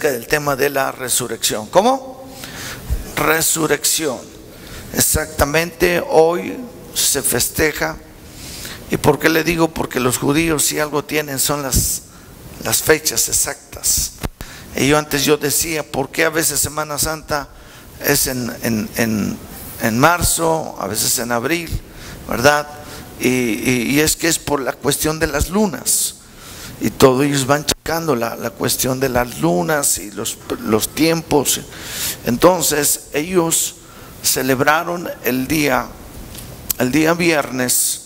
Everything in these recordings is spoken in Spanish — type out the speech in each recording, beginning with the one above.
acerca del tema de la resurrección. ¿Cómo? Resurrección. Exactamente, hoy se festeja. ¿Y por qué le digo? Porque los judíos, si algo tienen, son las fechas exactas. Y yo decía, ¿por qué a veces Semana Santa es en marzo, a veces en abril, ¿verdad? Y es que es por la cuestión de las lunas. Y todos ellos van checando la cuestión de las lunas y los tiempos. Entonces ellos celebraron el día viernes,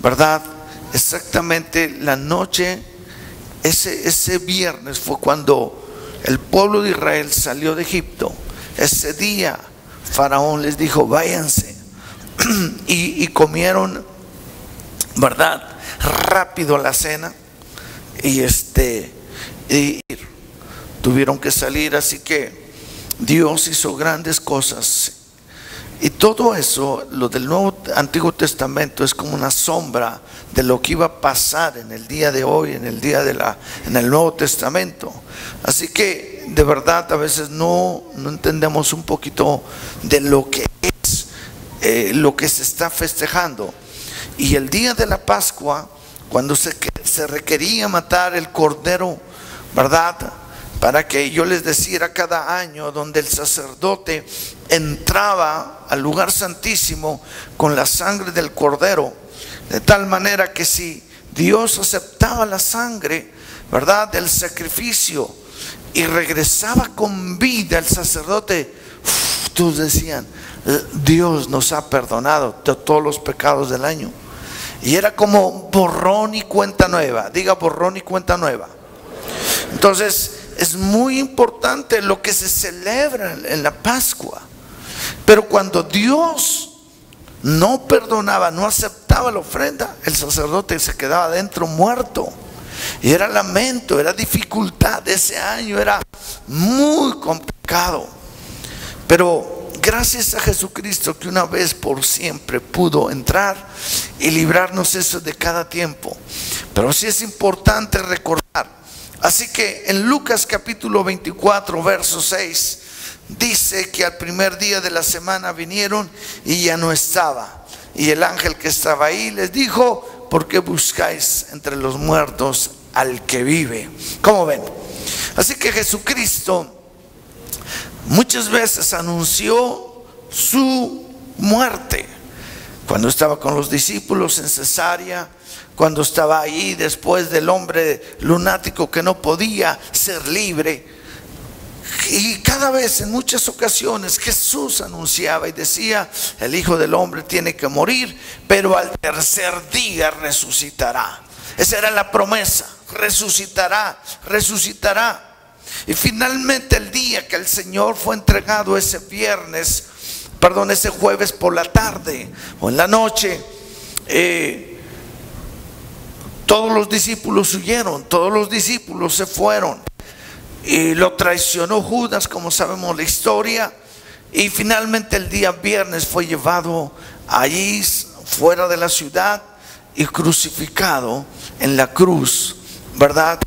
¿verdad? Exactamente la noche, ese viernes fue cuando el pueblo de Israel salió de Egipto. Ese día Faraón les dijo, váyanse. y comieron, ¿verdad? Rápido la cena. Y tuvieron que salir. Así que Dios hizo grandes cosas. Y todo eso, lo del Antiguo Testamento, es como una sombra de lo que iba a pasar en el día de hoy, en el Nuevo Testamento. Así que de verdad a veces no entendemos un poquito de lo que es lo que se está festejando. Y el día de la Pascua, cuando se requería matar el cordero, ¿verdad? Para que yo les decía cada año, donde el sacerdote entraba al lugar santísimo con la sangre del cordero, de tal manera que si Dios aceptaba la sangre, ¿verdad?, del sacrificio y regresaba con vida el sacerdote, todos decían, Dios nos ha perdonado de todos los pecados del año. Y era como borrón y cuenta nueva. Diga, borrón y cuenta nueva. Entonces es muy importante lo que se celebra en la Pascua. Pero cuando Dios no perdonaba, no aceptaba la ofrenda, el sacerdote se quedaba adentro muerto. Y era lamento, era dificultad. Ese año era muy complicado. Pero gracias a Jesucristo, que una vez por siempre pudo entrar y librarnos eso de cada tiempo. Pero sí es importante recordar. Así que en Lucas capítulo 24 verso 6 dice que al primer día de la semana vinieron y ya no estaba. Y el ángel que estaba ahí les dijo, ¿por qué buscáis entre los muertos al que vive? ¿Cómo ven? Así que Jesucristo muchas veces anunció su muerte. Cuando estaba con los discípulos en Cesarea, cuando estaba ahí después del hombre lunático que no podía ser libre. Y cada vez, en muchas ocasiones, Jesús anunciaba y decía, el Hijo del Hombre tiene que morir, pero al tercer día resucitará. Esa era la promesa, resucitará, resucitará. Y finalmente el día que el Señor fue entregado, ese jueves por la tarde o en la noche, todos los discípulos huyeron, todos los discípulos se fueron. Y lo traicionó Judas, como sabemos la historia. Y finalmente el día viernes fue llevado allí fuera de la ciudad y crucificado en la cruz, ¿verdad?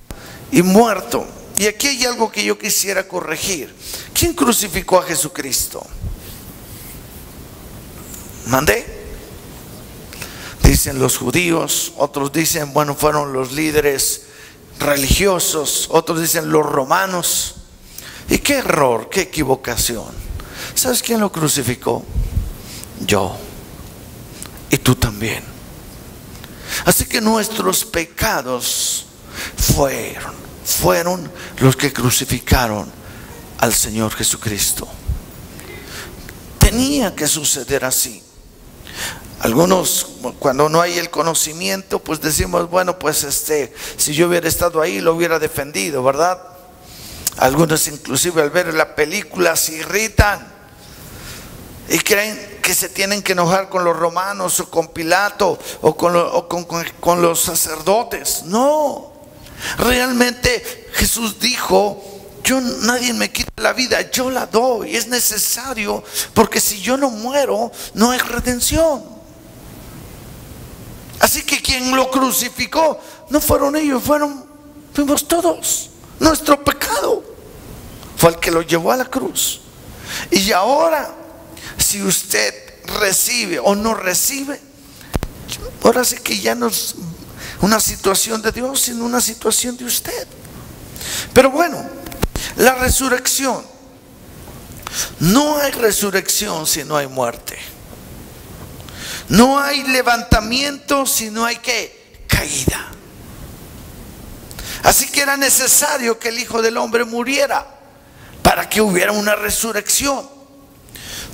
Y muerto. Y aquí hay algo que yo quisiera corregir. ¿Quién crucificó a Jesucristo? ¿Mandé? Dicen los judíos, otros dicen, bueno, fueron los líderes religiosos, otros dicen los romanos. Y qué error, qué equivocación. ¿Sabes quién lo crucificó? Yo. Y tú también. Así que nuestros pecados fueron los que crucificaron al Señor Jesucristo. Tenía que suceder así. Algunos, cuando no hay el conocimiento, pues decimos, bueno, pues si yo hubiera estado ahí, lo hubiera defendido, ¿verdad? Algunos inclusive al ver la película se irritan y creen que se tienen que enojar con los romanos o con Pilato o con los sacerdotes. No, realmente Jesús dijo, nadie me quita la vida, yo la doy. Es necesario, porque si yo no muero, no hay redención. Así que quien lo crucificó no fueron ellos, fuimos todos. Nuestro pecado. fue el que lo llevó a la cruz. Y ahora, si usted recibe o no recibe, ahora sí que ya no es una situación de Dios, sino una situación de usted. Pero bueno, la resurrección. No hay resurrección si no hay muerte. No hay levantamiento si no hay ¿qué? Caída. Así que era necesario que el Hijo del Hombre muriera para que hubiera una resurrección.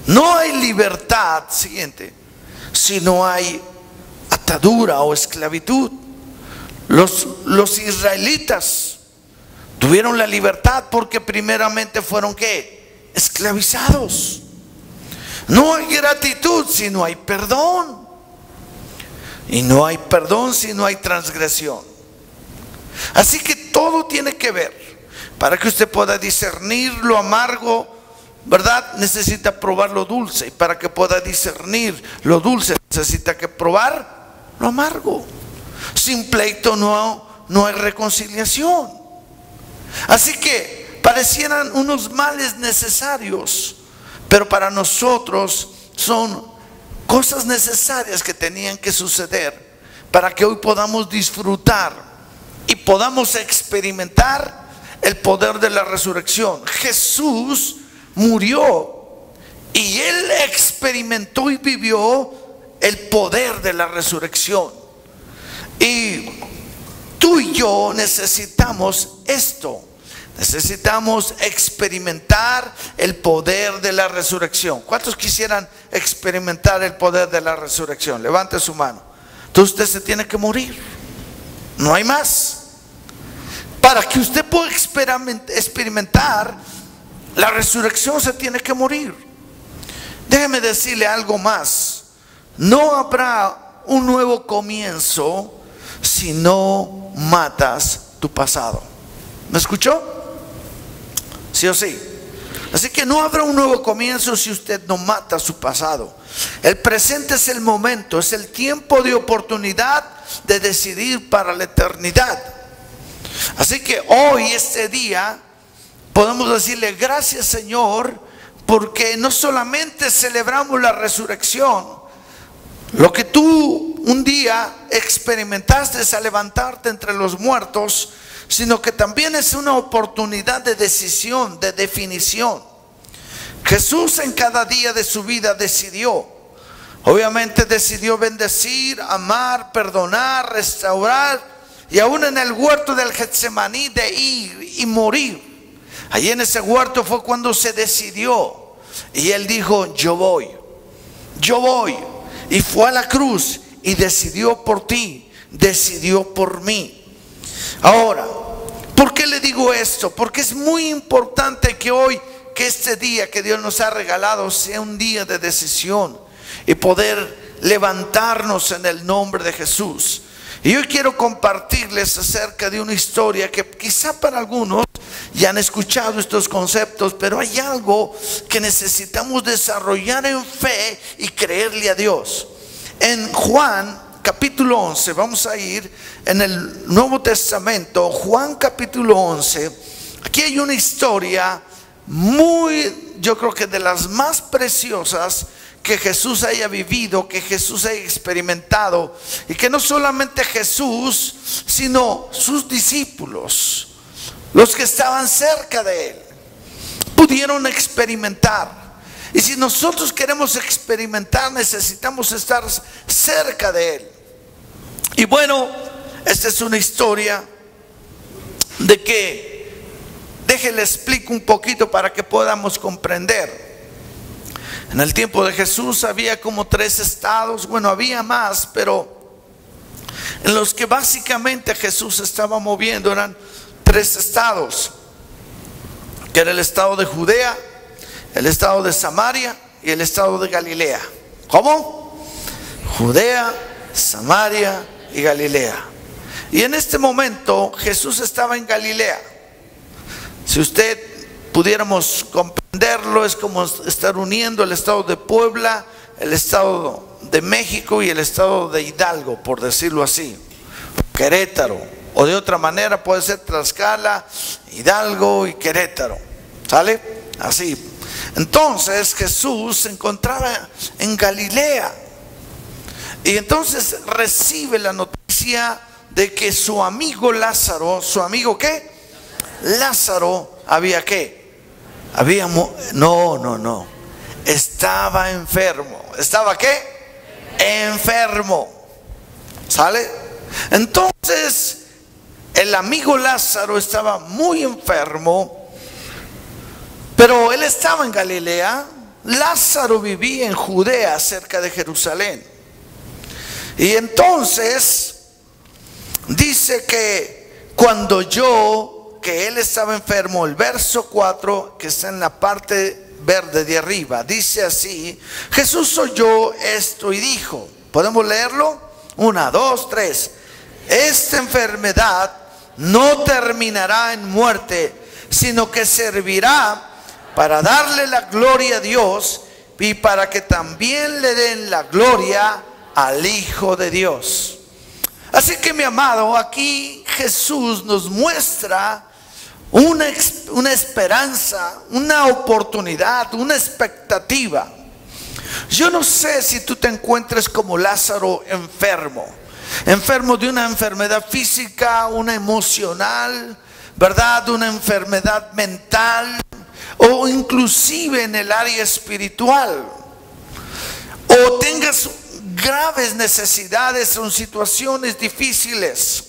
No hay libertad, siguiente, si no hay atadura o esclavitud. Los israelitas tuvieron la libertad porque primeramente fueron ¿qué? Esclavizados. No hay gratitud si no hay perdón. Y no hay perdón si no hay transgresión. Así que todo tiene que ver. Para que usted pueda discernir lo amargo, ¿verdad? Necesita probar lo dulce. Y para que pueda discernir lo dulce, necesita que probar lo amargo. Sin pleito no hay reconciliación. Así que parecieran unos males necesarios, pero para nosotros son cosas necesarias que tenían que suceder para que hoy podamos disfrutar y podamos experimentar el poder de la resurrección. Jesús murió y Él experimentó y vivió el poder de la resurrección. Y tú y yo necesitamos esto. Necesitamos experimentar el poder de la resurrección. ¿Cuántos quisieran experimentar el poder de la resurrección? Levante su mano. Entonces usted se tiene que morir. No hay más. Para que usted pueda experimentar la resurrección, se tiene que morir. Déjeme decirle algo más. No habrá un nuevo comienzo si no matas tu pasado. ¿Me escuchó? ¿Sí o sí? Así que no habrá un nuevo comienzo si usted no mata su pasado. El presente es el momento, es el tiempo de oportunidad de decidir para la eternidad. Así que hoy, este día, podemos decirle gracias, Señor, porque no solamente celebramos la resurrección, lo que tú un día experimentaste es a levantarte entre los muertos, sino que también es una oportunidad de decisión, de definición. Jesús en cada día de su vida decidió. Obviamente decidió bendecir, amar, perdonar, restaurar, y aún en el huerto del Getsemaní de ir y morir. Allí en ese huerto fue cuando se decidió, y Él dijo: yo voy, y fue a la cruz y decidió por ti, decidió por mí. Ahora, ¿por qué le digo esto? Porque es muy importante que hoy, que este día que Dios nos ha regalado sea un día de decisión y poder levantarnos en el nombre de Jesús. Y hoy quiero compartirles acerca de una historia que quizá para algunos ya han escuchado estos conceptos, pero hay algo que necesitamos desarrollar en fe y creerle a Dios. En Juan capítulo 11, vamos a ir en el Nuevo Testamento, Juan capítulo 11. Aquí hay una historia yo creo que de las más preciosas que Jesús haya vivido, que Jesús haya experimentado, y que no solamente Jesús, sino sus discípulos, los que estaban cerca de Él, pudieron experimentar. Y si nosotros queremos experimentar, necesitamos estar cerca de Él. Y bueno, esta es una historia de que, déjenle explico un poquito para que podamos comprender. En el tiempo de Jesús había como 3 estados, bueno, había más, pero en los que básicamente Jesús estaba moviendo eran 3 estados, que era el estado de Judea, el estado de Samaria y el estado de Galilea. ¿Cómo? Judea, Samaria y Galilea. Y en este momento Jesús estaba en Galilea. Si usted pudiéramos comprenderlo, es como estar uniendo el estado de Puebla, el estado de México y el estado de Hidalgo, por decirlo así, Querétaro, o de otra manera puede ser Tlaxcala, Hidalgo y Querétaro. ¿Sale? Así. Entonces Jesús se encontraba en Galilea. Y entonces recibe la noticia de que su amigo Lázaro, ¿su amigo qué? Lázaro había ¿qué? No. Estaba enfermo. ¿Estaba qué? Enfermo. ¿Sale? Entonces el amigo Lázaro estaba muy enfermo, pero él estaba en Galilea. Lázaro vivía en Judea, cerca de Jerusalén. Y entonces dice que cuando oyó que él estaba enfermo, el verso 4, que está en la parte verde de arriba, dice así: Jesús oyó esto y dijo, ¿podemos leerlo? 1, 2, 3. Esta enfermedad no terminará en muerte, sino que servirá para darle la gloria a Dios y para que también le den la gloria al Hijo de Dios. Así que, mi amado, aquí Jesús nos muestra una esperanza, una oportunidad, una expectativa. Yo no sé si tú te encuentres como Lázaro, enfermo de una enfermedad física, una emocional, ¿verdad? Una enfermedad mental, o inclusive en el área espiritual, o tengas graves necesidades o situaciones difíciles.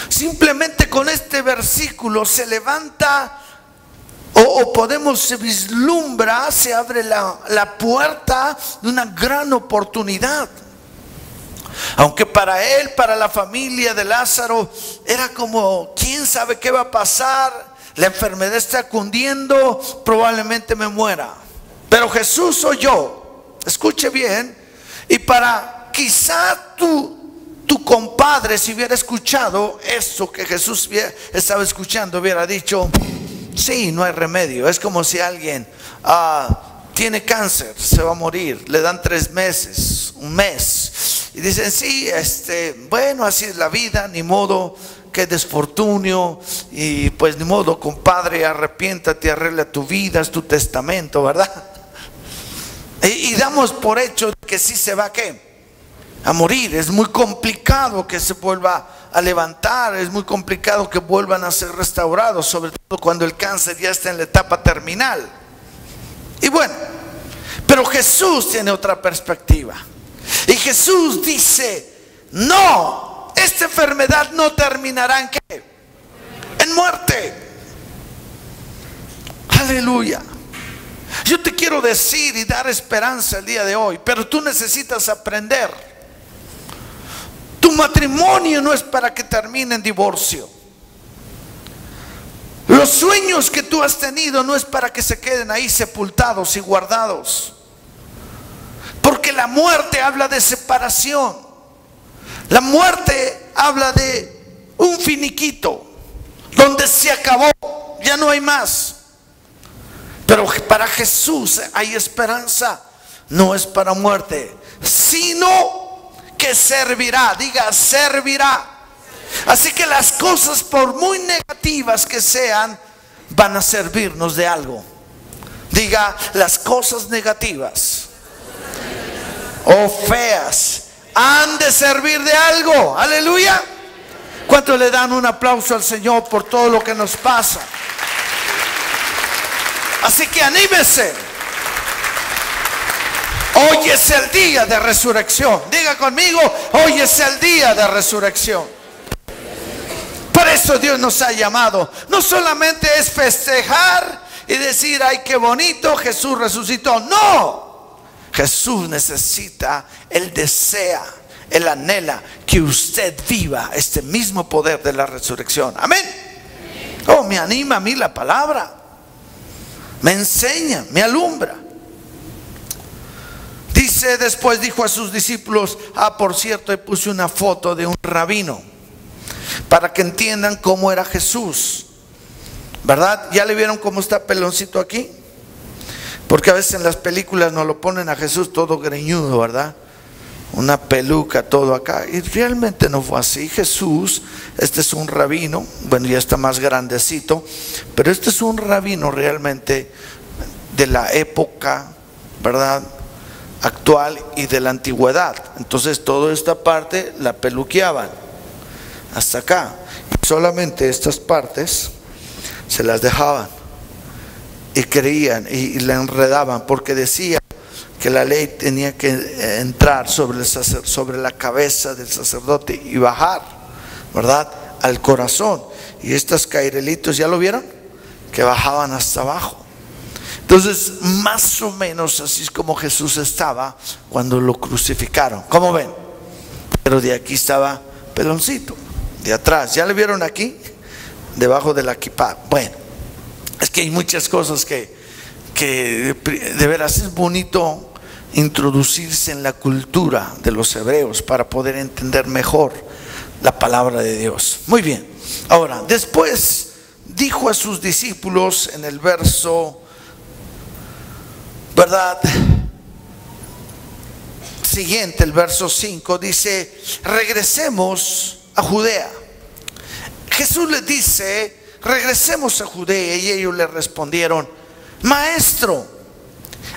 Simplemente con este versículo se levanta o podemos, se vislumbra, se abre la puerta de una gran oportunidad. Aunque para él, para la familia de Lázaro, era como, ¿quién sabe qué va a pasar? La enfermedad está cundiendo, probablemente me muera. Pero Jesús oyó, escuche bien, y para quizá tu compadre, si hubiera escuchado eso que Jesús estaba escuchando, hubiera dicho, sí, no hay remedio. Es como si alguien tiene cáncer, se va a morir, le dan 3 meses, 1 mes, y dicen, sí, bueno, así es la vida, ni modo, qué desfortunio, y pues ni modo, compadre, arrepiéntate, arregla tu vida, es tu testamento, ¿verdad? Y damos por hecho que sí se va a morir. Es muy complicado que se vuelva a levantar, es muy complicado que vuelvan a ser restaurados, sobre todo cuando el cáncer ya está en la etapa terminal. Y bueno, pero Jesús tiene otra perspectiva, y Jesús dice, no, esta enfermedad no terminará en ¿qué? En muerte. Aleluya. Yo te quiero decir y dar esperanza el día de hoy, pero tú necesitas aprender. Tu matrimonio no es para que termine en divorcio. Los sueños que tú has tenido no es para que se queden ahí sepultados y guardados. Porque la muerte habla de separación. La muerte habla de un finiquito, donde se acabó, ya no hay más. Pero para Jesús hay esperanza. No es para muerte, sino que servirá. Diga, servirá. Así que las cosas, por muy negativas que sean, van a servirnos de algo. Diga, las cosas negativas o feas han de servir de algo. Aleluya. ¿Cuántos le dan un aplauso al Señor por todo lo que nos pasa? Así que anímese. Hoy es el día de resurrección. Diga conmigo, hoy es el día de resurrección. Por eso Dios nos ha llamado. No solamente es festejar y decir, ay, qué bonito, Jesús resucitó. No, Jesús necesita, Él desea, Él anhela que usted viva este mismo poder de la resurrección. Amén. Oh, me anima a mí la palabra. Me enseña, me alumbra. Dice, después dijo a sus discípulos, por cierto, puse una foto de un rabino para que entiendan cómo era Jesús, ¿verdad? ¿Ya le vieron cómo está peloncito aquí? Porque a veces en las películas nos lo ponen a Jesús todo greñudo, ¿verdad? una peluca, todo acá. Y realmente no fue así. Jesús, este es un rabino, bueno, ya está más grandecito, pero este es un rabino realmente de la época, ¿verdad?, actual y de la antigüedad. Entonces toda esta parte la peluqueaban hasta acá, y solamente estas partes se las dejaban, y creían y la enredaban, porque decía que la ley tenía que entrar sobre la cabeza del sacerdote y bajar, ¿verdad?, al corazón. Y estos cairelitos, ¿ya lo vieron?, que bajaban hasta abajo. Entonces, más o menos así es como Jesús estaba cuando lo crucificaron. ¿Cómo ven? Pero de aquí estaba peloncito, de atrás. ¿Ya le vieron aquí? Debajo de la kipá. Bueno, es que hay muchas cosas que de veras es bonito introducirse en la cultura de los hebreos para poder entender mejor la palabra de Dios. Muy bien. Ahora, después dijo a sus discípulos en el verso, ¿verdad?, siguiente, el verso 5, dice: regresemos a Judea. Jesús les dice: regresemos a Judea. Y ellos le respondieron: Maestro,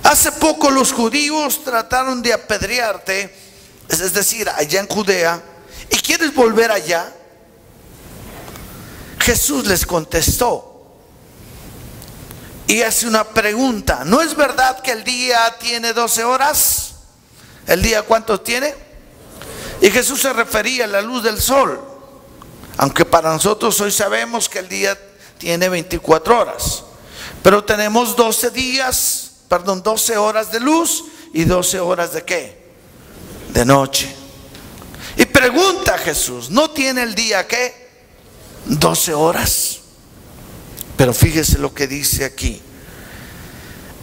hace poco los judíos trataron de apedrearte, es decir, allá en Judea, ¿y quieres volver allá? Jesús les contestó y hace una pregunta: ¿no es verdad que el día tiene 12 horas? ¿El día cuántos tiene? Y Jesús se refería a la luz del sol, aunque para nosotros hoy sabemos que el día tiene 24 horas. Pero tenemos 12 horas de luz y 12 horas de ¿qué? De noche. Y pregunta Jesús: ¿no tiene el día qué? 12 horas. Pero fíjese lo que dice aquí: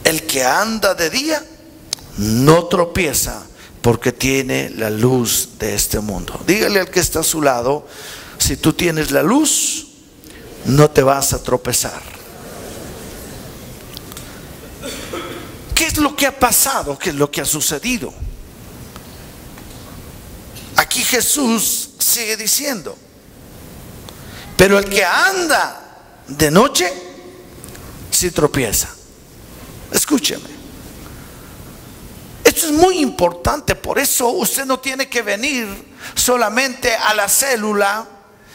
el que anda de día no tropieza, porque tiene la luz de este mundo. Dígale al que está a su lado: si tú tienes la luz, no te vas a tropezar. ¿Qué es lo que ha pasado? ¿Qué es lo que ha sucedido? Aquí Jesús sigue diciendo: pero el que anda de noche sí tropieza. Escúcheme, esto es muy importante. Por eso usted no tiene que venir solamente a la célula,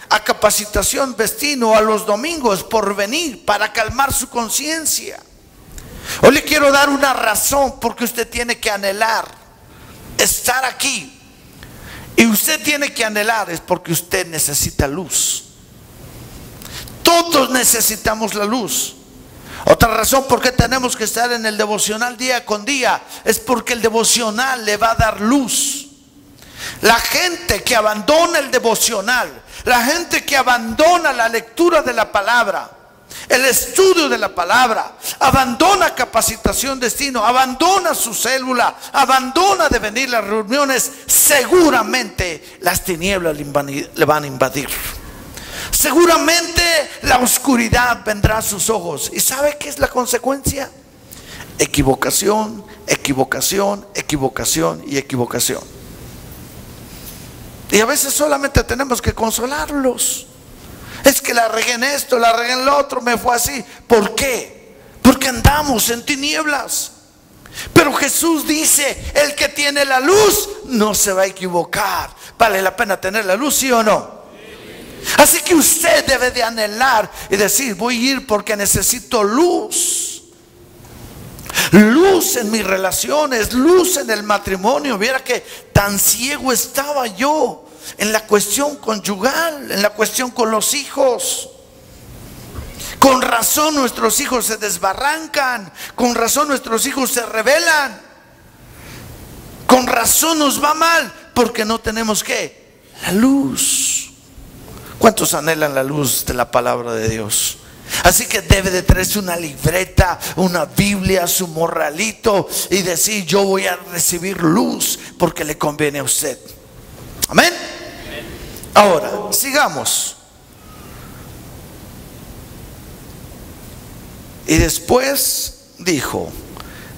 a capacitación destino, a los domingos por venir, para calmar su conciencia. Hoy le quiero dar una razón porque usted tiene que anhelar estar aquí. Y usted tiene que anhelar es porque usted necesita luz. Todos necesitamos la luz. Otra razón por qué tenemos que estar en el devocional día con día es porque el devocional le va a dar luz. La gente que abandona el devocional, la gente que abandona la lectura de la palabra, el estudio de la palabra, abandona capacitación destino, abandona su célula, abandona de venir a las reuniones, seguramente las tinieblas le van a invadir. Seguramente la oscuridad vendrá a sus ojos. ¿Y sabe qué es la consecuencia? Equivocación, equivocación, equivocación y equivocación. Y a veces solamente tenemos que consolarlos. Es que la regué en esto, la regué en lo otro, me fue así. ¿Por qué? Porque andamos en tinieblas. Pero Jesús dice: el que tiene la luz no se va a equivocar. ¿Vale la pena tener la luz, sí o no? Así que usted debe de anhelar y decir: voy a ir porque necesito luz. Luz en mis relaciones, luz en el matrimonio. Viera que tan ciego estaba yo en la cuestión conyugal, en la cuestión con los hijos. Con razón nuestros hijos se desbarrancan, con razón nuestros hijos se rebelan, con razón nos va mal, porque no tenemos ¿qué? La luz. ¿Cuántos anhelan la luz de la palabra de Dios? Así que debe de traerse una libreta, una Biblia, su morralito y decir: yo voy a recibir luz porque le conviene a usted. Amén. Ahora, sigamos. Y después dijo: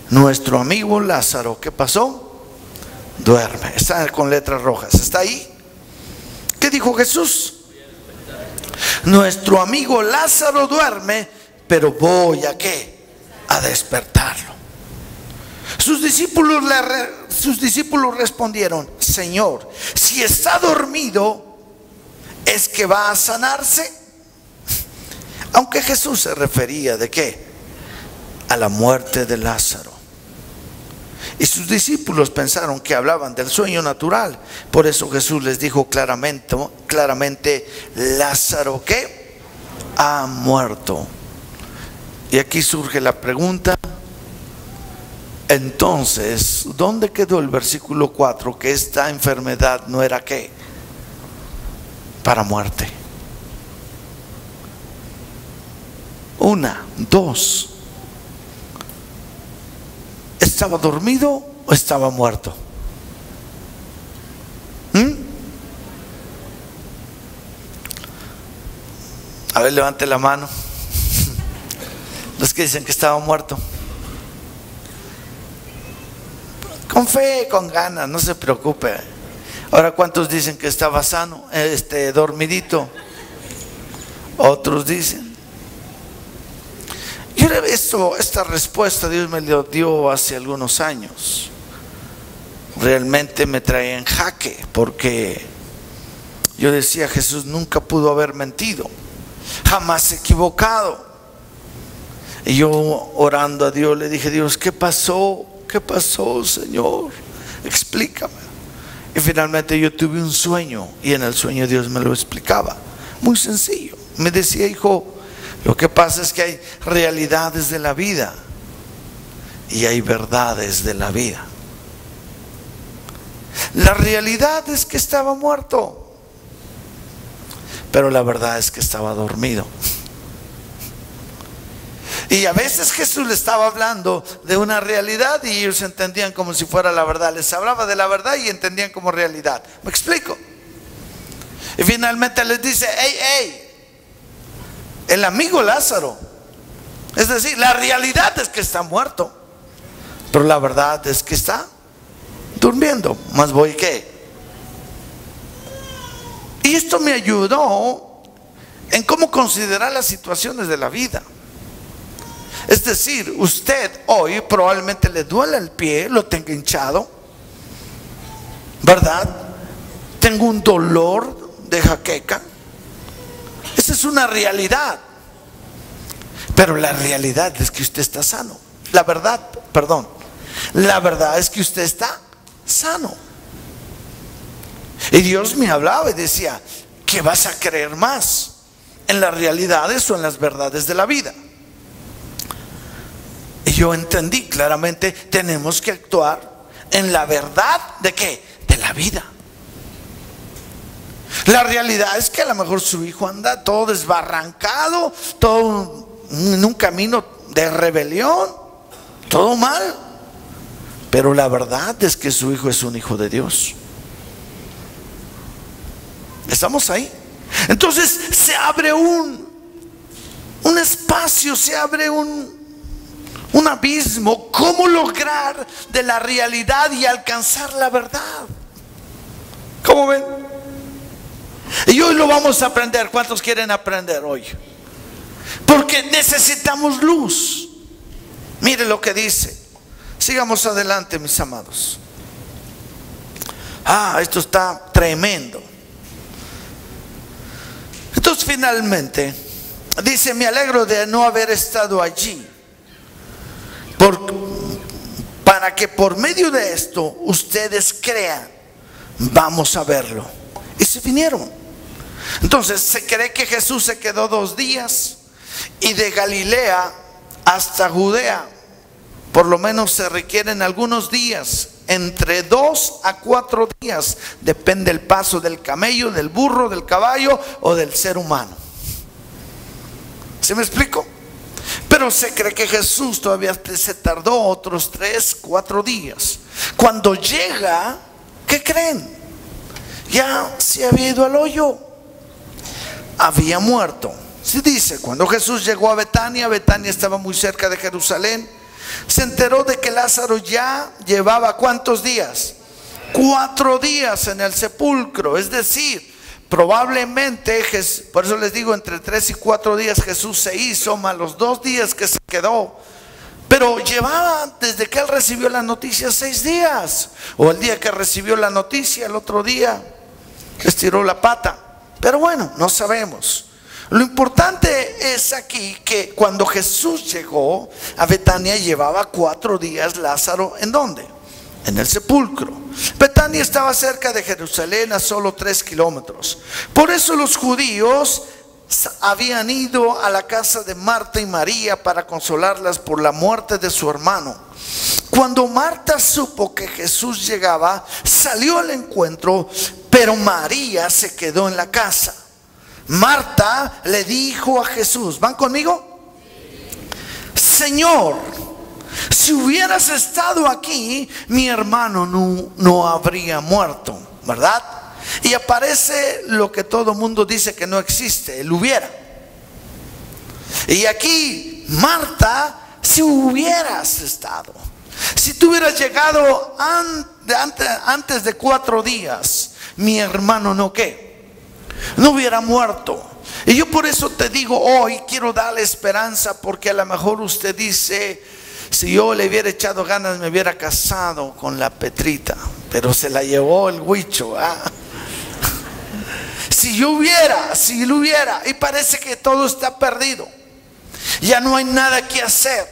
nuestro amigo Lázaro, ¿qué pasó? duerme. Está con letras rojas. ¿Está ahí? ¿Qué dijo Jesús? Nuestro amigo Lázaro duerme, pero voy a ¿qué? A despertarlo. Sus discípulos respondieron: Señor, si está dormido, ¿es que va a sanarse? Aunque Jesús se refería ¿de qué? A la muerte de Lázaro. Y sus discípulos pensaron que hablaban del sueño natural. Por eso Jesús les dijo claramente, Lázaro ¿qué? Ha muerto. Y aquí surge la pregunta: entonces, ¿dónde quedó el versículo 4? Que esta enfermedad no era ¿qué? Para muerte. Una, dos. ¿Estaba dormido o estaba muerto? A ver, levante la mano. Los que dicen que estaba muerto. Con fe, con ganas, no se preocupe. Ahora, ¿cuántos dicen que estaba sano, dormidito? Otros dicen. Esta respuesta Dios me lo dio hace algunos años. Realmente me traía en jaque, porque yo decía: Jesús nunca pudo haber mentido, jamás equivocado. Y yo, orando a Dios, le dije: Dios, ¿qué pasó? ¿Qué pasó, Señor? Explícame. Y finalmente yo tuve un sueño, y en el sueño Dios me lo explicaba. Muy sencillo. Me decía: hijo, lo que pasa es que hay realidades de la vida y hay verdades de la vida. La realidad es que estaba muerto, pero la verdad es que estaba dormido. Y a veces Jesús le estaba hablando de una realidad y ellos entendían como si fuera la verdad. Les hablaba de la verdad y entendían como realidad. ¿Me explico? Y finalmente les dice: hey, el amigo Lázaro, es decir, la realidad es que está muerto, pero la verdad es que está durmiendo. Más voy ¿qué? Y esto me ayudó en cómo considerar las situaciones de la vida. Es decir, usted hoy probablemente le duele el pie, lo tenga hinchado, ¿verdad? Tengo un dolor de jaqueca. Esa es una realidad. Pero la realidad es que usted está sano. La verdad es que usted está sano. Y Dios me hablaba y decía: ¿qué vas a creer más? ¿En las realidades o en las verdades de la vida? Y yo entendí claramente: tenemos que actuar en la verdad ¿de qué? De la vida. La realidad es que a lo mejor su hijo anda todo desbarrancado, todo en un camino de rebelión, todo mal. Pero la verdad es que su hijo es un hijo de Dios. ¿Estamos ahí? Entonces se abre un espacio, se abre un abismo. ¿Cómo lograr de la realidad y alcanzar la verdad? ¿Cómo ven? Y hoy lo vamos a aprender. ¿Cuántos quieren aprender hoy? Porque necesitamos luz. Mire lo que dice. Sigamos adelante, mis amados. Esto está tremendo. Entonces finalmente dice: me alegro de no haber estado allí, para que por medio de esto ustedes crean. Vamos a verlo. Y se vinieron. Entonces se cree que Jesús se quedó 2 días, y de Galilea hasta Judea por lo menos se requieren algunos días, entre 2 a 4 días, depende el paso del camello, del burro, del caballo o del ser humano. ¿Sí me explico? Pero se cree que Jesús todavía se tardó otros 3, 4 días. Cuando llega, ¿qué creen? Ya se había ido al hoyo, había muerto. Se dice, cuando Jesús llegó a Betania, Betania estaba muy cerca de Jerusalén, se enteró de que Lázaro ya llevaba ¿cuántos días? 4 días en el sepulcro. Es decir, probablemente, por eso les digo, entre 3 y 4 días Jesús se hizo, más los 2 días que se quedó. Pero llevaba desde que él recibió la noticia 6 días. O el día que recibió la noticia, el otro día estiró la pata. Pero bueno, no sabemos. Lo importante es aquí que cuando Jesús llegó a Betania llevaba 4 días Lázaro. ¿En dónde? En el sepulcro. Betania estaba cerca de Jerusalén, a solo 3 kilómetros. Por eso los judíos habían ido a la casa de Marta y María para consolarlas por la muerte de su hermano. Cuando Marta supo que Jesús llegaba, salió al encuentro, pero María se quedó en la casa. Marta le dijo a Jesús, ¿van conmigo? Señor, si hubieras estado aquí, mi hermano no habría muerto, ¿verdad? Y aparece lo que todo mundo dice que no existe, el hubiera. Y aquí, Marta, si hubieras estado, si tú hubieras llegado antes de 4 días, mi hermano no hubiera muerto. Y yo por eso te digo hoy, quiero darle esperanza, porque a lo mejor usted dice, si yo le hubiera echado ganas me hubiera casado con la Petrita, pero se la llevó el huicho, Si lo hubiera, y parece que todo está perdido, ya no hay nada que hacer,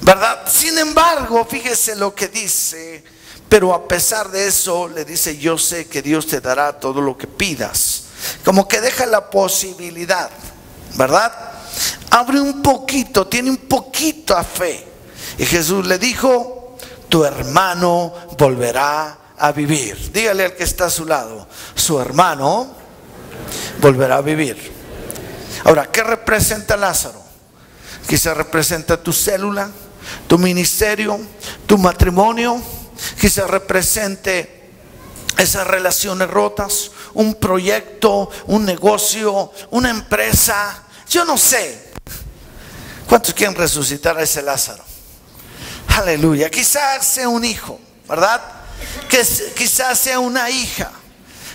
¿verdad? Sin embargo, fíjese lo que dice, pero a pesar de eso le dice, yo sé que Dios te dará todo lo que pidas. Como que deja la posibilidad, ¿verdad? Abre un poquito, tiene un poquito de fe. Y Jesús le dijo, tu hermano volverá a vivir. Dígale al que está a su lado, su hermano volverá a vivir. Ahora, ¿qué representa Lázaro? Quizá representa tu célula, tu ministerio, tu matrimonio. Quizá represente esas relaciones rotas, un proyecto, un negocio, una empresa. Yo no sé. ¿Cuántos quieren resucitar a ese Lázaro? Aleluya. Quizás sea un hijo, ¿verdad? Que quizás sea una hija,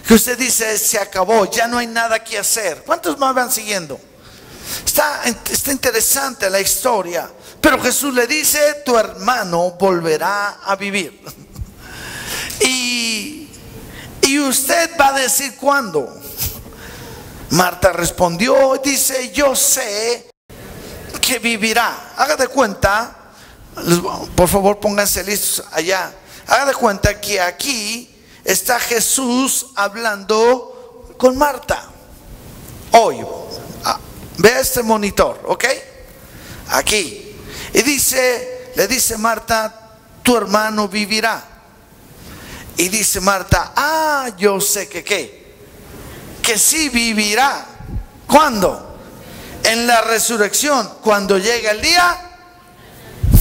que usted dice, se acabó, ya no hay nada que hacer. ¿Cuántos más van siguiendo? Está interesante la historia. Pero Jesús le dice, tu hermano volverá a vivir. Y usted va a decir, ¿cuándo? Marta respondió, dice, yo sé que vivirá. Haga de cuenta, por favor pónganse listos allá. Haga de cuenta que aquí está Jesús hablando con Marta. Hoy, vea este monitor, ¿ok? Aquí. Y le dice Marta, tu hermano vivirá. Y dice Marta, yo sé que sí vivirá. ¿Cuándo? En la resurrección, cuando llega el día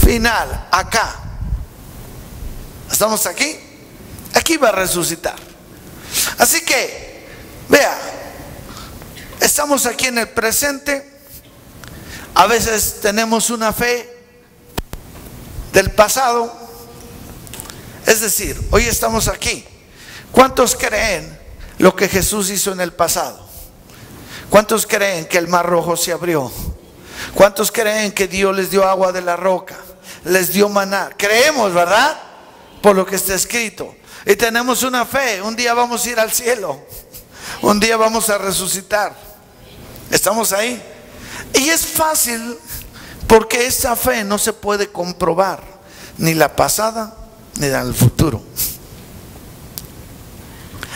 final, acá. ¿Estamos aquí? Aquí va a resucitar. Así que, vea, estamos aquí en el presente. A veces tenemos una fe del pasado. Es decir, hoy estamos aquí. ¿Cuántos creen lo que Jesús hizo en el pasado? ¿Cuántos creen que el mar rojo se abrió? ¿Cuántos creen que Dios les dio agua de la roca? Les dio maná. Creemos, ¿verdad? Por lo que está escrito. Y tenemos una fe. Un día vamos a ir al cielo. Un día vamos a resucitar. ¿Estamos ahí? Y es fácil, porque esa fe no se puede comprobar, ni la pasada ni la del futuro.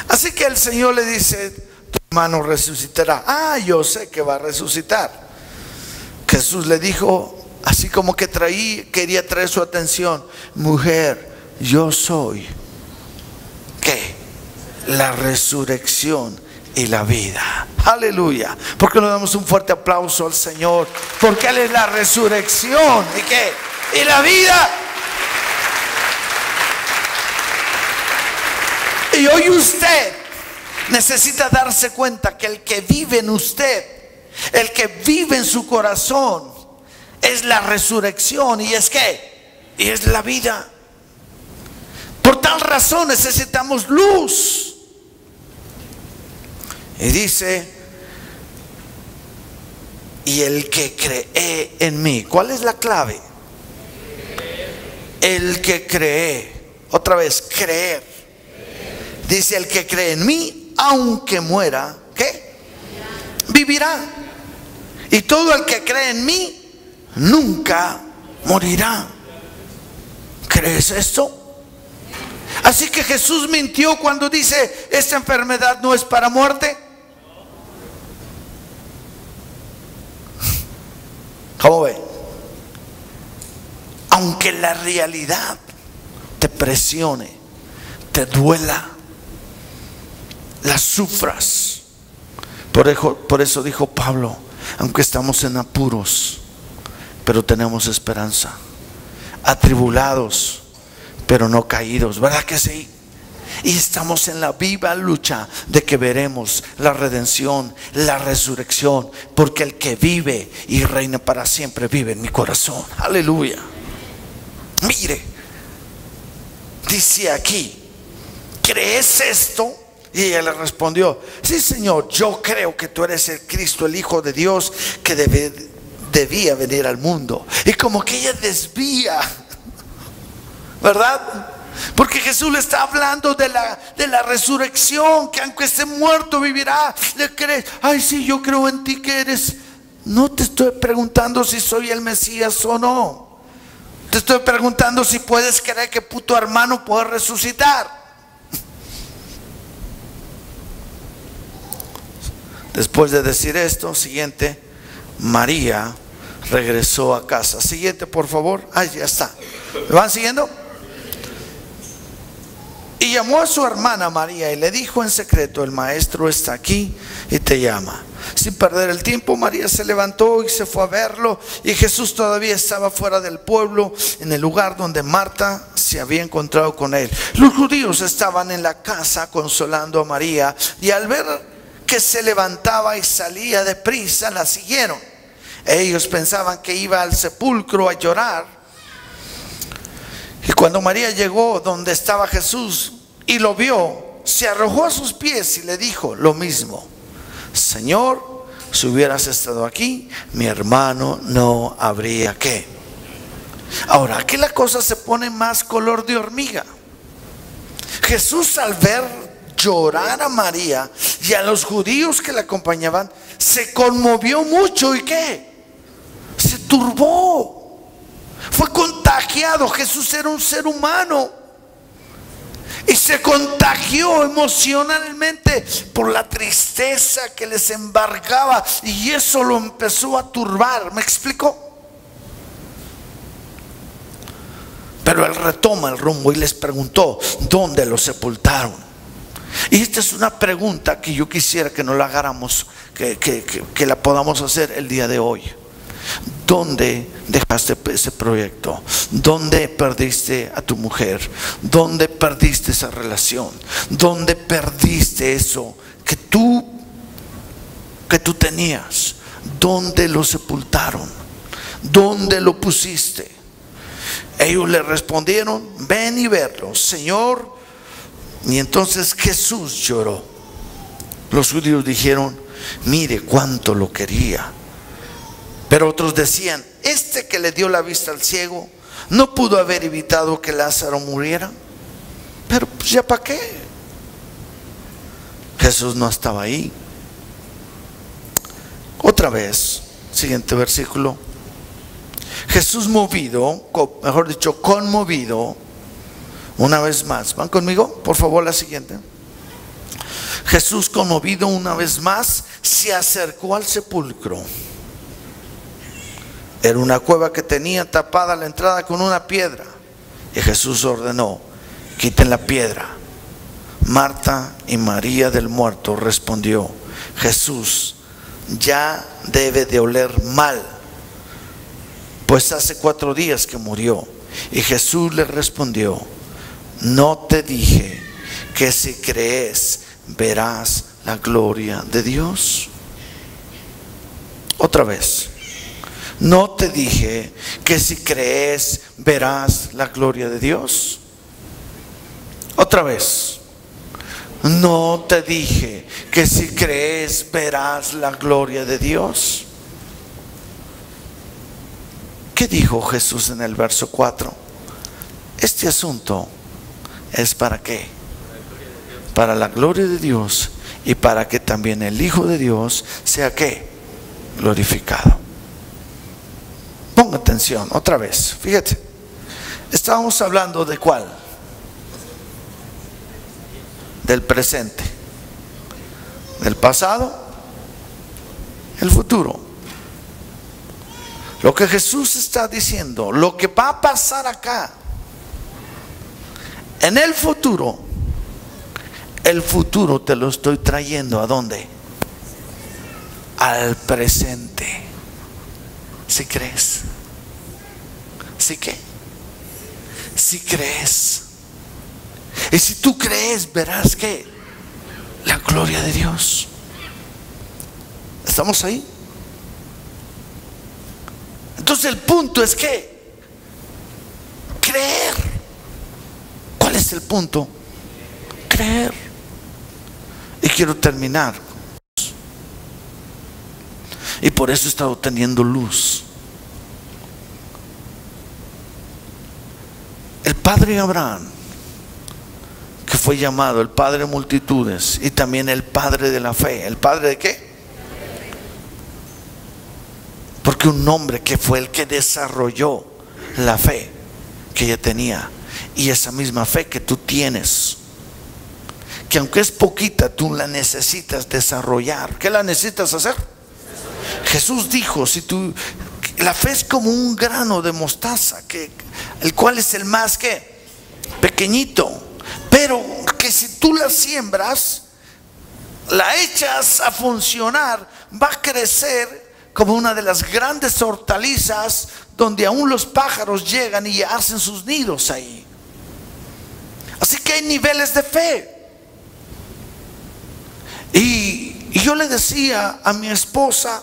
Así que el Señor le dice, tu hermano resucitará. Yo sé que va a resucitar. Jesús le dijo, así como que quería traer su atención, mujer, yo soy la resurrección y la vida. Aleluya. ¿Por qué no damos un fuerte aplauso al Señor? Porque Él es la resurrección y la vida. Y hoy usted necesita darse cuenta que el que vive en usted, el que vive en su corazón, es la resurrección y es la vida. Por tal razón necesitamos luz. Y dice, y el que cree en mí. ¿Cuál es la clave? El que cree. Otra vez, creer. Dice, el que cree en mí, aunque muera, ¿qué? Vivirá. Y todo el que cree en mí, nunca morirá. ¿Crees esto? Así que Jesús mintió cuando dice, esta enfermedad no es para muerte. ¿Cómo ve? Aunque la realidad te presione, te duela, la sufras. Por eso dijo Pablo, aunque estamos en apuros, pero tenemos esperanza. Atribulados, pero no caídos, ¿verdad que sí? Y estamos en la viva lucha de que veremos la redención, la resurrección, porque el que vive y reina para siempre vive en mi corazón. Aleluya. Mire, dice aquí, ¿crees esto? Y ella le respondió, sí, Señor, yo creo que tú eres el Cristo, el Hijo de Dios, que debía venir al mundo. Y como que ella desvía, ¿verdad? Porque Jesús le está hablando de la resurrección, que aunque esté muerto vivirá. ¿Le crees? Ay, sí, yo creo en ti que eres. No te estoy preguntando si soy el Mesías o no. Te estoy preguntando si puedes creer que tu hermano puede resucitar. Después de decir esto, siguiente, María regresó a casa. Siguiente, por favor. Ahí ya está. ¿Me van siguiendo? Y llamó a su hermana María y le dijo en secreto, el maestro está aquí y te llama. Sin perder el tiempo, María se levantó y se fue a verlo. Y Jesús todavía estaba fuera del pueblo, en el lugar donde Marta se había encontrado con él. Los judíos estaban en la casa consolando a María, y al ver que se levantaba y salía deprisa, la siguieron. Ellos pensaban que iba al sepulcro a llorar. Y cuando María llegó donde estaba Jesús y lo vio, se arrojó a sus pies y le dijo lo mismo. Señor, si hubieras estado aquí, mi hermano no habría ¿qué? Ahora, aquí la cosa se pone más color de hormiga. Jesús, al ver llorar a María y a los judíos que la acompañaban, se conmovió mucho. ¿Y qué? Se turbó. Fue contagiado. Jesús era un ser humano y se contagió emocionalmente por la tristeza que les embargaba, y eso lo empezó a turbar. ¿Me explico? Pero él retoma el rumbo y les preguntó dónde lo sepultaron. Y esta es una pregunta que yo quisiera que nos la hagáramos, que la podamos hacer el día de hoy. ¿Dónde dejaste ese proyecto? ¿Dónde perdiste a tu mujer? ¿Dónde perdiste esa relación? ¿Dónde perdiste eso que tú tenías? ¿Dónde lo sepultaron? ¿Dónde lo pusiste? Ellos le respondieron, ven y verlo, Señor. Y entonces Jesús lloró. Los judíos dijeron, mire cuánto lo quería. Pero otros decían, este que le dio la vista al ciego no pudo haber evitado que Lázaro muriera. Pero pues ya para qué. Jesús no estaba ahí. Otra vez, siguiente versículo. Jesús movido, mejor dicho, conmovido, una vez más. ¿Van conmigo? Por favor, la siguiente. Jesús, conmovido una vez más, se acercó al sepulcro. Era una cueva que tenía tapada la entrada con una piedra. Y Jesús ordenó, quiten la piedra. Marta y María del muerto respondió, Jesús, ya debe de oler mal, pues hace 4 días que murió. Y Jesús le respondió, no te dije que si crees verás la gloria de Dios. Otra vez. ¿No te dije que si crees verás la gloria de Dios? Otra vez, ¿no te dije que si crees verás la gloria de Dios? ¿Qué dijo Jesús en el verso 4? Este asunto es ¿para qué? Para la gloria de Dios y para que también el Hijo de Dios sea ¿qué? Glorificado. Ponga atención otra vez, fíjate. Estábamos hablando de ¿cuál? Del presente, del pasado, el futuro. Lo que Jesús está diciendo, lo que va a pasar acá, en el futuro te lo estoy trayendo ¿a dónde? Al presente. Si crees, ¿sí qué? Si crees. Y si tú crees, verás que la gloria de Dios. ¿Estamos ahí? Entonces el punto es que creer. ¿Cuál es el punto? Creer. Y quiero terminar. Y por eso he estado teniendo luz. El padre Abraham, que fue llamado el padre de multitudes y también el padre de la fe. ¿El padre de qué? Porque un hombre que fue el que desarrolló la fe que ella tenía, y esa misma fe que tú tienes, que aunque es poquita, tú la necesitas desarrollar. ¿Qué la necesitas hacer? Jesús dijo, si tú, la fe es como un grano de mostaza, el cual es el más que pequeñito, pero que si tú la siembras, la echas a funcionar, va a crecer como una de las grandes hortalizas, donde aún los pájaros llegan y hacen sus nidos ahí. Así que hay niveles de fe. Y yo le decía a mi esposa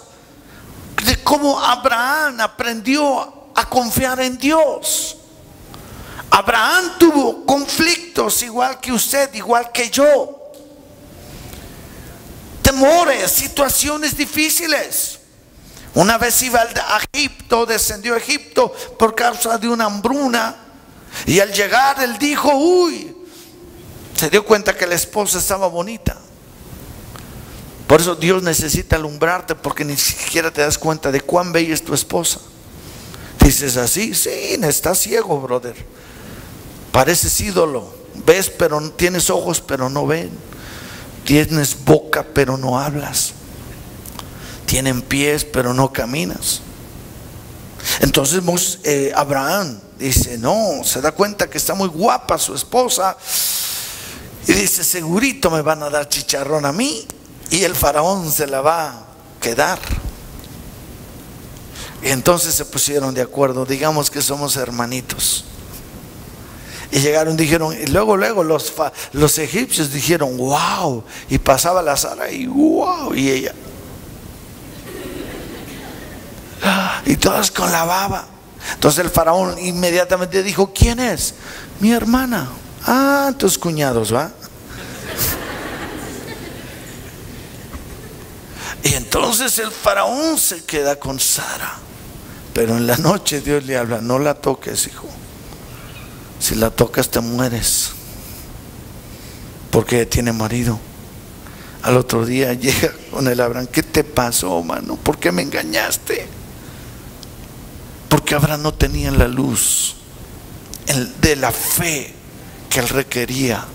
de cómo Abraham aprendió a confiar en Dios. Abraham tuvo conflictos igual que usted, igual que yo. Temores, situaciones difíciles. Una vez iba a Egipto, descendió a Egipto por causa de una hambruna. Y al llegar él dijo, se dio cuenta que la esposa estaba bonita. Por eso Dios necesita alumbrarte, porque ni siquiera te das cuenta de cuán bella es tu esposa. Dices así, sí, estás ciego, brother. Pareces ídolo. Ves, pero tienes ojos, pero no ven. Tienes boca, pero no hablas. Tienen pies, pero no caminas. Entonces Abraham dice, no, se da cuenta que está muy guapa su esposa. Y dice, segurito me van a dar chicharrón a mí, y el faraón se la va a quedar. Y entonces se pusieron de acuerdo, digamos que somos hermanitos. Y llegaron, dijeron, y luego los egipcios dijeron, wow. Y pasaba la Sara y wow. Y ella, y todos con la baba. Entonces el faraón inmediatamente dijo, ¿quién es? Mi hermana. Tus cuñados, ¿va? Y entonces el faraón se queda con Sara. Pero en la noche Dios le habla, no la toques, hijo. Si la tocas te mueres, porque tiene marido. Al otro día llega con el Abraham, ¿qué te pasó, mano? ¿Por qué me engañaste? Porque Abraham no tenía la luz de la fe que él requería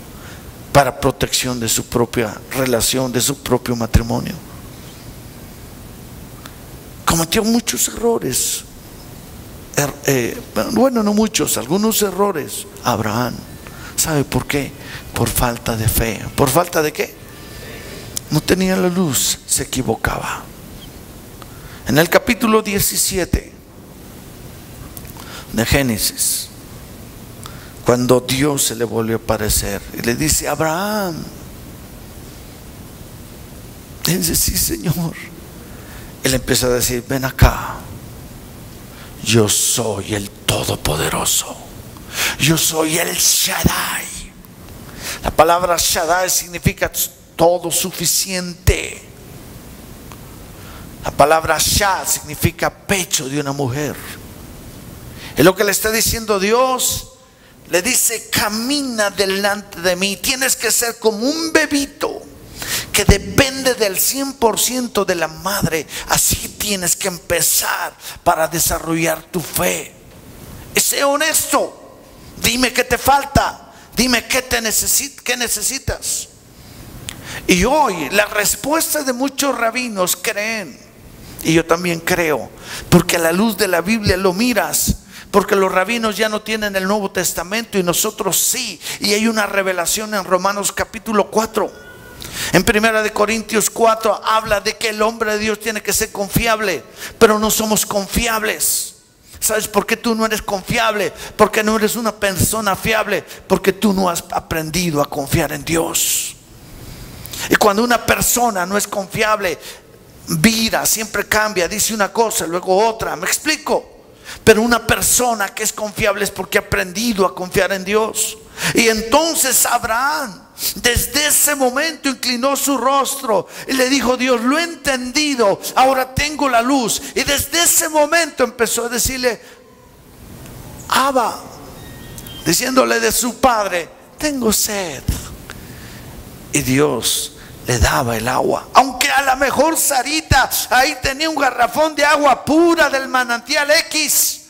para protección de su propia relación, de su propio matrimonio. Cometió muchos errores. Bueno, no muchos, algunos errores. Abraham, ¿sabe por qué? Por falta de fe. ¿Por falta de qué? No tenía la luz, se equivocaba. En el capítulo 17 de Génesis, cuando Dios se le volvió a aparecer y le dice, Abraham, él dice, sí, Señor. Él empieza a decir, ven acá, yo soy el Todopoderoso, yo soy el Shaddai, La palabra Shaddai significa todo suficiente. La palabra Shad significa pecho de una mujer. Es lo que le está diciendo Dios. Le dice: camina delante de mí. Tienes que ser como un bebito que depende del 100% de la madre. Así tienes que empezar para desarrollar tu fe. Y sé honesto. Dime qué te falta. Dime qué necesitas. Y hoy la respuesta de muchos rabinos creen, y yo también creo, porque a la luz de la Biblia lo miras. Porque los rabinos ya no tienen el Nuevo Testamento y nosotros sí. Y hay una revelación en Romanos capítulo 4. En 1 Corintios 4 habla de que el hombre de Dios tiene que ser confiable, pero no somos confiables. ¿Sabes por qué tú no eres confiable? Porque no eres una persona fiable. Porque tú no has aprendido a confiar en Dios. Y cuando una persona no es confiable, vira, siempre cambia, dice una cosa, luego otra. ¿Me explico? Pero una persona que es confiable es porque ha aprendido a confiar en Dios. Y entonces Abraham, desde ese momento, inclinó su rostro y le dijo: Dios, lo he entendido, ahora tengo la luz. Y desde ese momento empezó a decirle: Abba, diciéndole de su padre: tengo sed. Y Dios le daba el agua. Aunque a lo mejor Sarita ahí tenía un garrafón de agua pura del manantial X,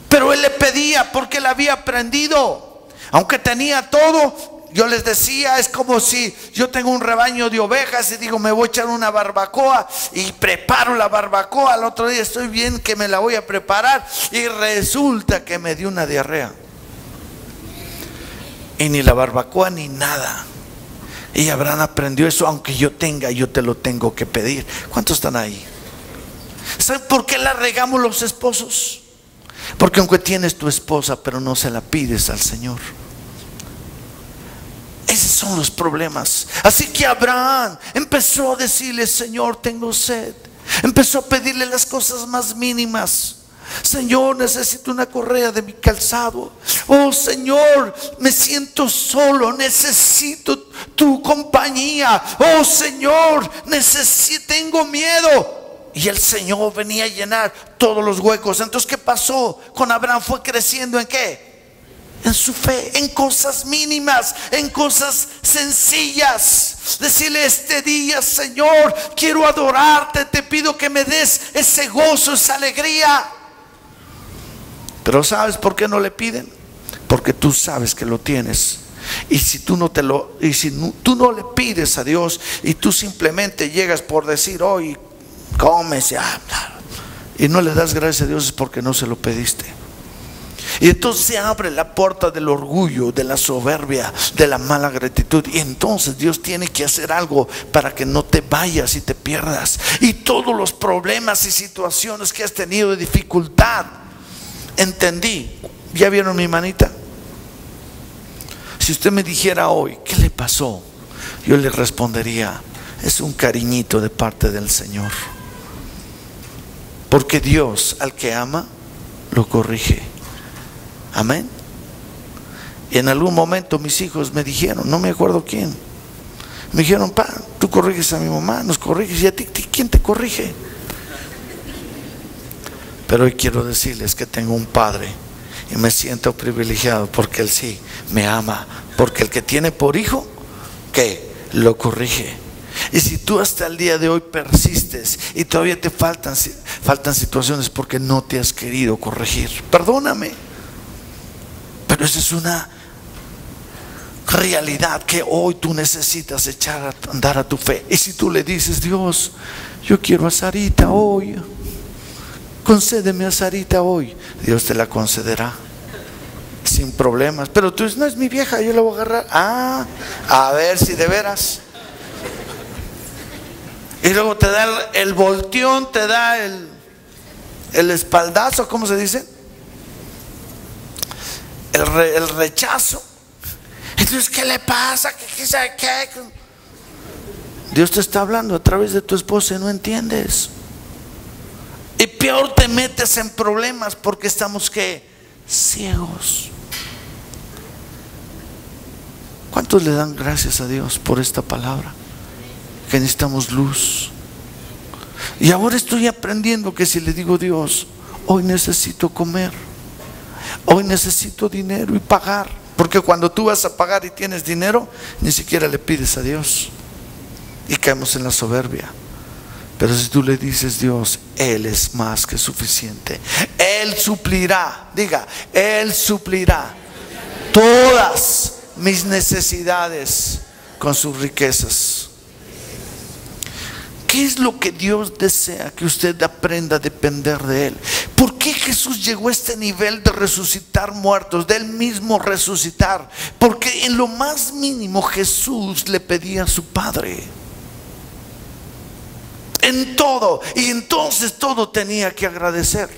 pero él le pedía porque él había aprendido. Aunque tenía todo, yo les decía, es como si yo tengo un rebaño de ovejas y digo: me voy a echar una barbacoa, y preparo la barbacoa. Al otro día estoy bien que me la voy a preparar y resulta que me dio una diarrea, y ni la barbacoa ni nada. Y Abraham aprendió eso: aunque yo tenga, yo te lo tengo que pedir. ¿Cuántos están ahí? ¿Saben por qué la regamos los esposos? Porque aunque tienes tu esposa, pero no se la pides al Señor. Esos son los problemas. Así que Abraham empezó a decirle: Señor, tengo sed. Empezó a pedirle las cosas más mínimas. Señor, necesito una correa de mi calzado. Oh Señor, me siento solo, necesito tu compañía. Oh Señor, tengo miedo. Y el Señor venía a llenar todos los huecos. Entonces, ¿qué pasó con Abraham? Fue creciendo ¿en qué? En su fe, en cosas mínimas, en cosas sencillas. Decirle: este día, Señor, quiero adorarte, te pido que me des ese gozo, esa alegría. Pero ¿sabes por qué no le piden? Porque tú sabes que lo tienes. Y si tú no tú no le pides a Dios, y tú simplemente llegas por decir: hoy comes, y no le das gracias a Dios, es porque no se lo pediste. Y entonces se abre la puerta del orgullo, de la soberbia, de la mala gratitud. Y entonces Dios tiene que hacer algo para que no te vayas y te pierdas. Y todos los problemas y situaciones que has tenido de dificultad, entendí. ¿Ya vieron mi manita? Si usted me dijera hoy: ¿qué le pasó?, yo le respondería: es un cariñito de parte del Señor. Porque Dios al que ama lo corrige. Amén. Y en algún momento mis hijos me dijeron, no me acuerdo quién, me dijeron: pa, tú corriges a mi mamá, nos corriges, y a ti, ¿quién te corrige? Pero hoy quiero decirles que tengo un padre y me siento privilegiado, porque él sí me ama. Porque el que tiene por hijo, ¿qué? Lo corrige. Y si tú hasta el día de hoy persistes y todavía te faltan situaciones, porque no te has querido corregir, perdóname, pero esa es una realidad que hoy tú necesitas echar a andar a tu fe. Y si tú le dices: Dios, yo quiero a Sarita hoy, concédeme a Sarita hoy, Dios te la concederá sin problemas. Pero tú dices: no, es mi vieja, yo la voy a agarrar. A ver si de veras. Y luego te da el volteón, te da el espaldazo, ¿cómo se dice? El rechazo. Entonces, ¿qué le pasa? ¿Qué? Dios te está hablando a través de tu esposa y no entiendes. Y peor, te metes en problemas porque estamos ¿qué? Ciegos. ¿Cuántos le dan gracias a Dios por esta palabra? Que necesitamos luz. Y ahora estoy aprendiendo que si le digo: Dios, hoy necesito comer, hoy necesito dinero y pagar. Porque cuando tú vas a pagar y tienes dinero, ni siquiera le pides a Dios y caemos en la soberbia. Pero si tú le dices: Dios, Él es más que suficiente, Él suplirá, diga, Él suplirá todas mis necesidades con sus riquezas. ¿Qué es lo que Dios desea? Que usted aprenda a depender de Él. ¿Por qué Jesús llegó a este nivel de resucitar muertos, de Él mismo resucitar? Porque en lo más mínimo Jesús le pedía a su Padre, en todo, y entonces todo tenía que agradecer.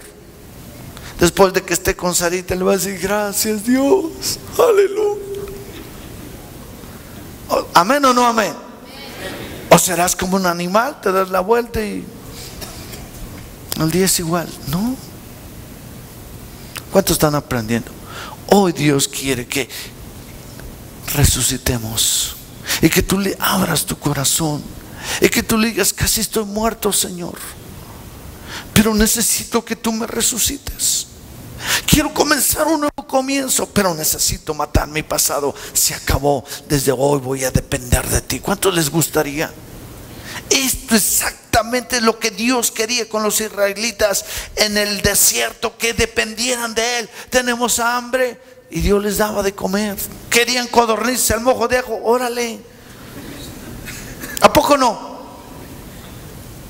Después de que esté con Sarita, le va a decir: gracias Dios, aleluya. ¿Amén o no amén? ¿O serás como un animal, te das la vuelta y al día es igual? No. ¿Cuántos están aprendiendo? Hoy Dios quiere que resucitemos y que tú le abras tu corazón y que tú le digas: casi estoy muerto, Señor, pero necesito que tú me resucites. Quiero comenzar un nuevo comienzo, pero necesito matar mi pasado. Se acabó, desde hoy voy a depender de ti. ¿Cuántos les gustaría? Esto es exactamente lo que Dios quería con los israelitas en el desierto, que dependieran de Él. Tenemos hambre y Dios les daba de comer. Querían codornices al mojo de ajo, órale. ¿A poco no?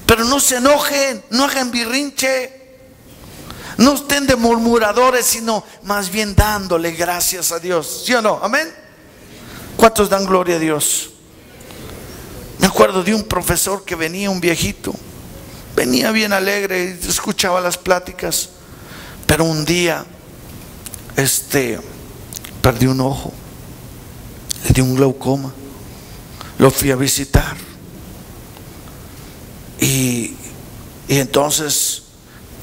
Pero no se enojen, no hagan birrinche, no estén de murmuradores, sino más bien dándole gracias a Dios. ¿Sí o no? Amén. ¿Cuántos dan gloria a Dios? Me acuerdo de un profesor que venía, un viejito, venía bien alegre y escuchaba las pláticas, pero un día perdió un ojo, le dio un glaucoma. Lo fui a visitar y entonces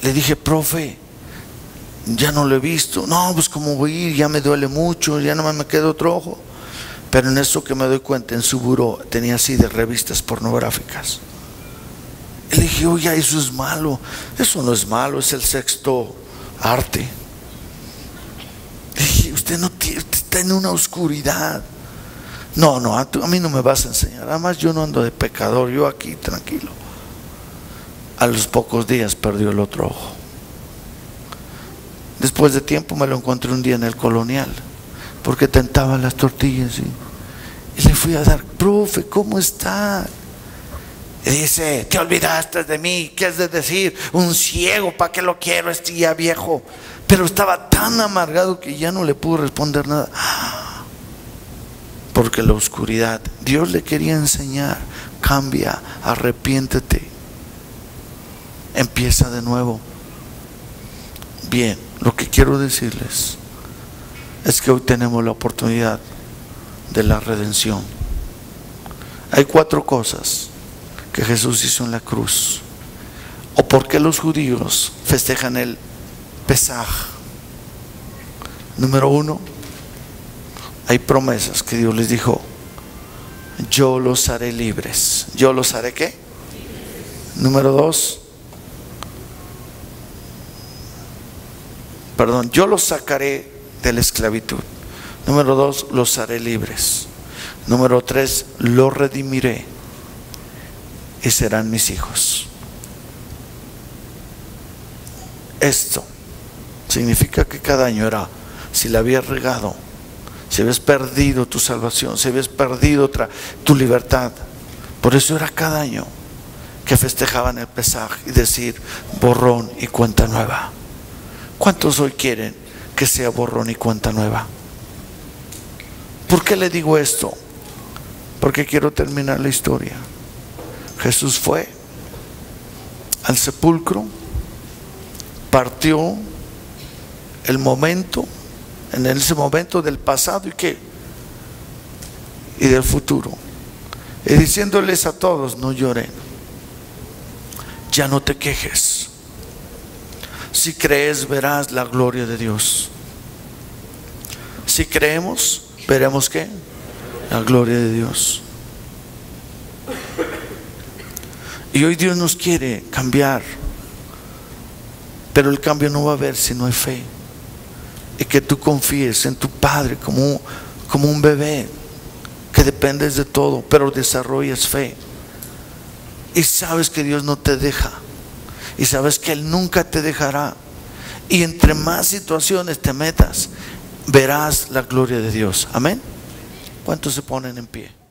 le dije: profe, ya no lo he visto. No, pues cómo voy a ir, ya me duele mucho, ya no me queda otro ojo. Pero en eso que me doy cuenta, en su buró tenía así de revistas pornográficas. Y le dije: oye, eso es malo. Eso no es malo, es el sexto arte. Le dije: usted no tiene, está en una oscuridad. No, a mí no me vas a enseñar. Además yo no ando de pecador, yo aquí tranquilo. A los pocos días perdió el otro ojo. Después de tiempo me lo encontré un día en el Colonial, porque tentaba las tortillas y le fui a dar: profe, ¿cómo está? Y dice: te olvidaste de mí. ¿Qué has de decir? Un ciego, ¿para qué lo quiero? Ya viejo. Pero estaba tan amargado que ya no le pudo responder nada. Porque la oscuridad, Dios le quería enseñar: cambia, arrepiéntete, empieza de nuevo. Bien, lo que quiero decirles es que hoy tenemos la oportunidad de la redención. Hay 4 cosas que Jesús hizo en la cruz. ¿O por qué los judíos festejan el Pesaj? Número 1, hay promesas que Dios les dijo: yo los haré libres. ¿Yo los haré qué? Número 2, yo los sacaré de la esclavitud. Número 2, los haré libres. Número 3, los redimiré y serán mis hijos. Esto significa que cada año era, si la habías regado, si habías perdido tu salvación, si habías perdido tu libertad, por eso era cada año que festejaban el Pesaj y decir: borrón y cuenta nueva. ¿Cuántos hoy quieren que sea borrón y cuenta nueva? ¿Por qué le digo esto? Porque quiero terminar la historia. Jesús fue al sepulcro, partió el momento, en ese momento del pasado y del futuro, y diciéndoles a todos: no lloren, ya no te quejes. Si crees, verás la gloria de Dios. Si creemos, veremos ¿qué? La gloria de Dios. Y hoy Dios nos quiere cambiar, pero el cambio no va a haber si no hay fe. Y que tú confíes en tu Padre como un bebé, que dependes de todo, pero desarrollas fe. Y sabes que Dios no te deja. Y sabes que Él nunca te dejará. Y entre más situaciones te metas, verás la gloria de Dios. Amén. ¿Cuántos se ponen en pie?